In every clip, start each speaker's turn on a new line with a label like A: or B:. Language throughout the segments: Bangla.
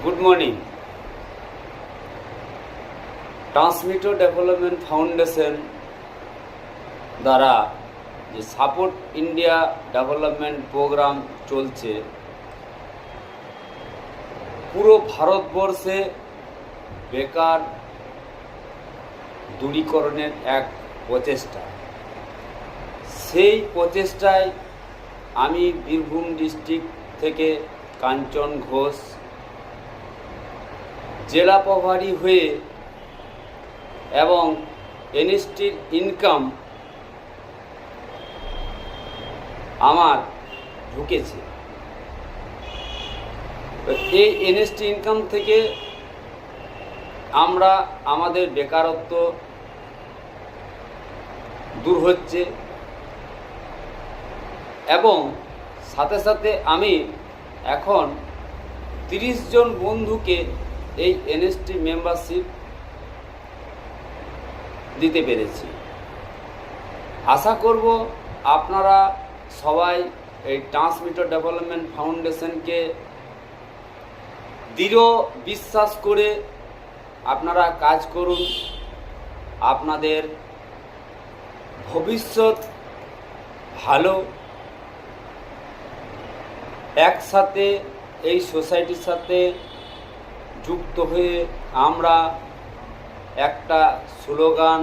A: Good morning. Transmitter development foundation দ্বারা যে সাপোর্ট ইন্ডিয়া ডেভেলপমেন্ট প্রোগ্রাম চলছে, পুরো ভারতবর্ষে বেকার দূরীকরণের এক প্রচেষ্টা। সেই প্রচেষ্টায় আমি বীরভূম ডিস্ট্রিক্ট থেকে কাঞ্চন ঘোষ জেলা প্রভারী হয়ে এবং এনএসটির ইনকাম আমার ঢুকেছে। এই এনএসটি ইনকাম থেকে আমরা আমাদের বেকারত্ব দূর হচ্ছে এবং সাথে সাথে আমি এখন 30 জন বন্ধুকে এই এনএসটি মেম্বারশিপ দিতে পেরেছি। আশা করব আপনারা সবাই এই ট্রান্সমিটার ডেভেলপমেন্ট ফাউন্ডেশনকে দৃঢ় বিশ্বাস করে আপনারা কাজ করুন। আপনাদের ভবিষ্যৎ ভালো। একসাথে এই সোসাইটির সাথে যুক্ত হয়ে আমরা একটা স্লোগান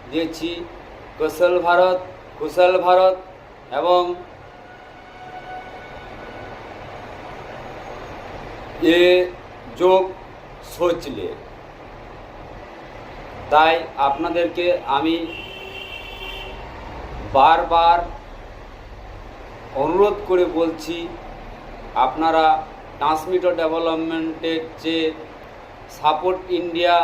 A: দিয়েছি, কুশল ভারত কুশল ভারত, এবং এ যোগ সোচলে। তাই আপনাদেরকে আমি বারবার অনুরোধ করে বলছি, আপনারা ট্রান্সমিটার ডেভেলপমেন্টের যে সাপোর্ট ইন্ডিয়া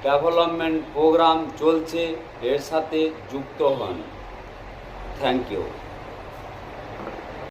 A: ডেভেলপমেন্ট প্রোগ্রাম চলছে এর সাথে যুক্ত হন। Thank you.